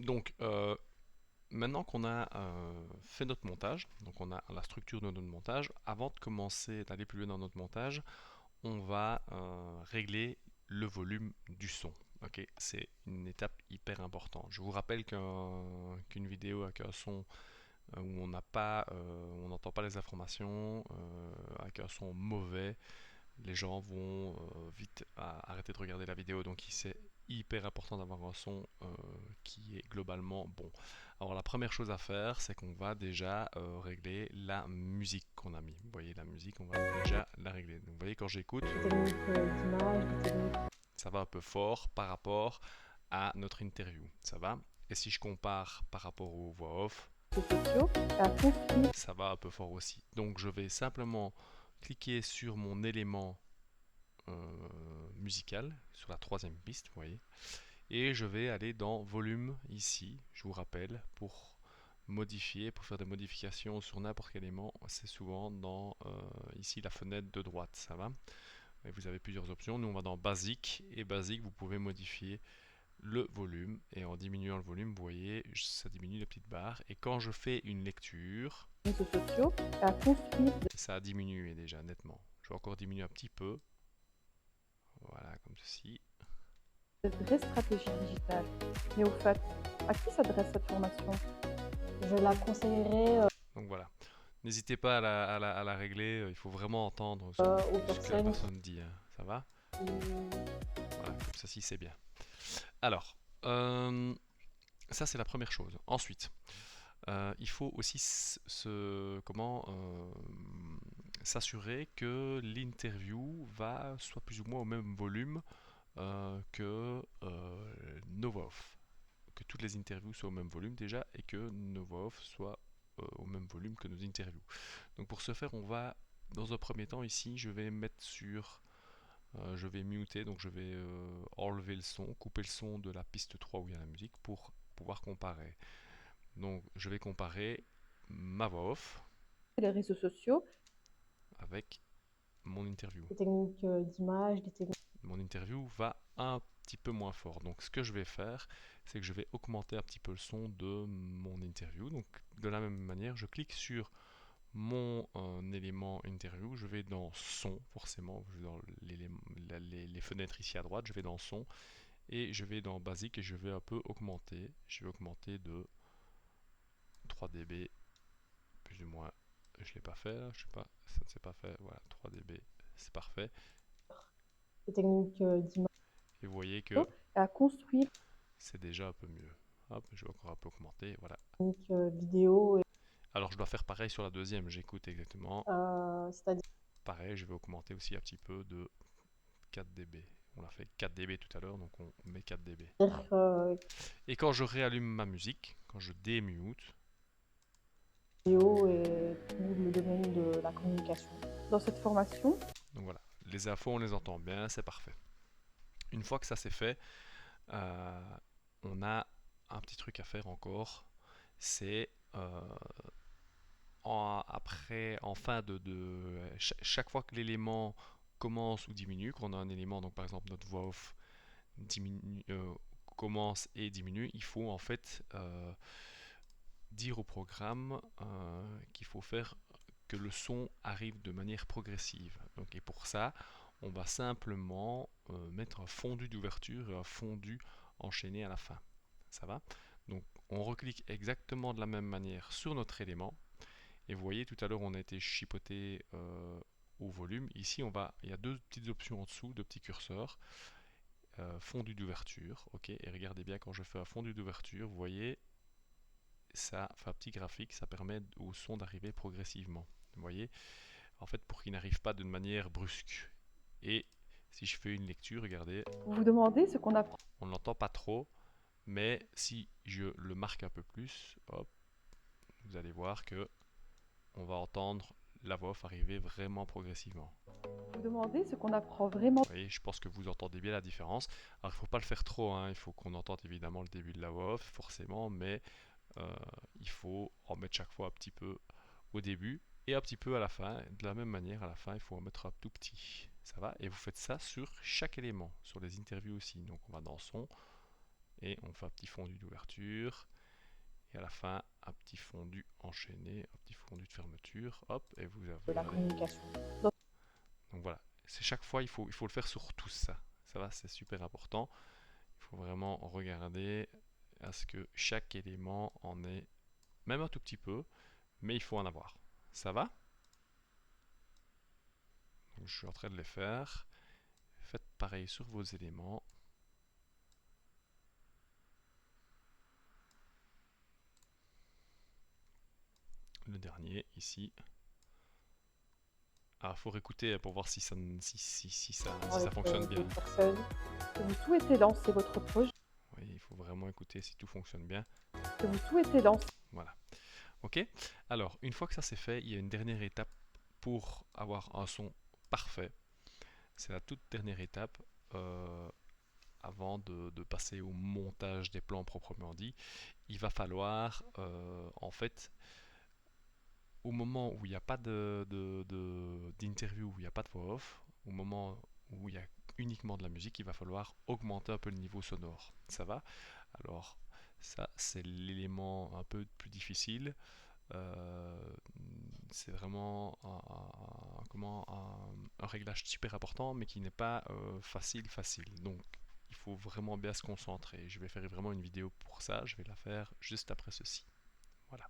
Donc, maintenant qu'on a fait notre montage, donc on a la structure de notre montage, avant de commencer d'aller plus loin dans notre montage, on va régler le volume du son. Ok, c'est une étape hyper importante. Je vous rappelle qu'une vidéo avec un son où on n'a pas, on n'entend pas les informations, avec un son mauvais, les gens vont vite arrêter de regarder la vidéo. Donc c'est hyper important d'avoir un son qui est globalement bon. Alors la première chose à faire, c'est qu'on va déjà régler la musique qu'on a mis. Vous voyez, la musique, on va déjà la régler. Donc vous voyez, quand j'écoute, des techniques d'image, des techniques ça va un peu fort par rapport à notre interview. Ça va? Et si je compare par rapport aux voix off, sociaux, à construire ça va un peu fort aussi. Donc je vais simplement cliquer sur mon élément musical, sur la troisième piste, vous voyez, et je vais aller dans volume ici, je vous rappelle, pour modifier, pour faire des modifications sur n'importe quel élément, c'est souvent dans ici la fenêtre de droite, ça va? Et vous avez plusieurs options, nous on va dans basique, et basique vous pouvez modifier le volume, et en diminuant le volume, vous voyez, ça diminue les petites barres, et quand je fais une lecture, réseaux sociaux, à construire ça a diminué déjà nettement. Je vais encore diminuer un petit peu, voilà, comme ceci. de vraies stratégies digitales. Mais au fait, à qui s'adresse cette formation? Je la conseillerais Donc voilà. N'hésitez pas à la régler, il faut vraiment entendre aux ce que la personnes personne dit, hein. Ça va? qui... Voilà, comme ça, si c'est bien. Alors, ça c'est la première chose. Ensuite, il faut aussi s'assurer que l'interview va soit plus ou moins au même volume que nos voix off. Que toutes les interviews soient au même volume déjà et que nos voix off soient au même volume que nos interviews. Donc pour ce faire, on va, dans un premier temps ici, je vais mettre sur, je vais muter, donc je vais enlever le son, couper le son de la piste 3 où il y a la musique pour pouvoir comparer. Donc je vais comparer ma voix off les réseaux sociaux, avec mon interview. des techniques d'image, des techniques Mon interview va un petit peu moins fort. Donc ce que je vais faire, c'est que je vais augmenter un petit peu le son de mon interview. Donc de la même manière, je clique sur mon élément interview, je vais dans son, forcément, je vais dans les fenêtres ici à droite, je vais dans son et je vais dans basique et je vais un peu augmenter. Je vais augmenter de 3 dB, plus ou moins. Je ne l'ai pas fait, là, je sais pas, ça ne s'est pas fait. Voilà, 3 dB, c'est parfait. des techniques d'image, Et vous voyez que à construire c'est déjà un peu mieux. Hop, je vais encore un peu augmenter, voilà. des techniques vidéo, Alors je dois faire pareil sur la deuxième, j'écoute exactement. c'est-à-dire Pareil, je vais augmenter aussi un petit peu de 4 dB. On a fait 4 dB tout à l'heure, donc on met 4 dB. euh, Et quand je réallume ma musique, quand je démute, vidéo et tout le domaine de la communication. Dans cette formation, donc voilà, les infos on les entend bien, c'est parfait. Une fois que ça c'est fait, euh, on a un petit truc à faire encore, c'est en fin chaque fois que l'élément commence ou diminue, quand on a un élément, donc par exemple notre voix off diminue, commence et diminue, il faut en fait dire au programme qu'il faut faire que le son arrive de manière progressive. Donc, et pour ça, on va simplement mettre un fondu d'ouverture et un fondu enchaîné à la fin. Ça va? Donc on reclique exactement de la même manière sur notre élément. Et vous voyez, tout à l'heure, on a été chipoté au volume. Ici, il y a deux petites options en dessous, deux petits curseurs. Fondu d'ouverture, ok. Et regardez bien, quand je fais un fondu d'ouverture, vous voyez, ça fait un petit graphique, ça permet au son d'arriver progressivement. Vous voyez, en fait, pour qu'il n'arrive pas d'une manière brusque. Et si je fais une lecture, regardez, vous vous demandez ce qu'on apprend on ne l'entend pas trop, mais si je le marque un peu plus, hop, vous allez voir que on va entendre la voix off arriver vraiment progressivement. vous demandez ce qu'on apprend vraiment Vous voyez, je pense que vous entendez bien la différence. Alors il ne faut pas le faire trop, hein. Il faut qu'on entende évidemment le début de la voix off, forcément, mais euh, il faut en mettre chaque fois un petit peu au début et un petit peu à la fin. De la même manière, à la fin, il faut en mettre un tout petit. Ça va? Et vous faites ça sur chaque élément, sur les interviews aussi. Donc on va dans son et on fait un petit fondu d'ouverture. Et à la fin, un petit fondu enchaîné, un petit fondu de fermeture. Hop, et vous de la avez... communication. Donc voilà, c'est chaque fois, il faut le faire sur tout ça. Ça va, c'est super important. Il faut vraiment regarder à ce que chaque élément en ait, même un tout petit peu, mais il faut en avoir. Ça va? Donc je suis en train de les faire. Faites pareil sur vos éléments. Le dernier, ici. Ah, faut réécouter pour voir si ça Avec fonctionne bien. d'autres personnes. Que vous souhaitez lancer votre projet, Oui, il faut vraiment écouter si tout fonctionne bien. que vous souhaitez lancer. Voilà. Ok? Alors, une fois que ça c'est fait, il y a une dernière étape pour avoir un son parfait. C'est la toute dernière étape avant de passer au montage des plans proprement dit. Il va falloir, en fait, au moment où il n'y a pas d'interview, où il n'y a pas de voix off, au moment où il y a uniquement de la musique, il va falloir augmenter un peu le niveau sonore. Ça va? Alors, ça, c'est l'élément un peu plus difficile. Euh, c'est vraiment un réglage super important, mais qui n'est pas facile. Donc, il faut vraiment bien se concentrer. Je vais faire vraiment une vidéo pour ça. Je vais la faire juste après ceci. Voilà.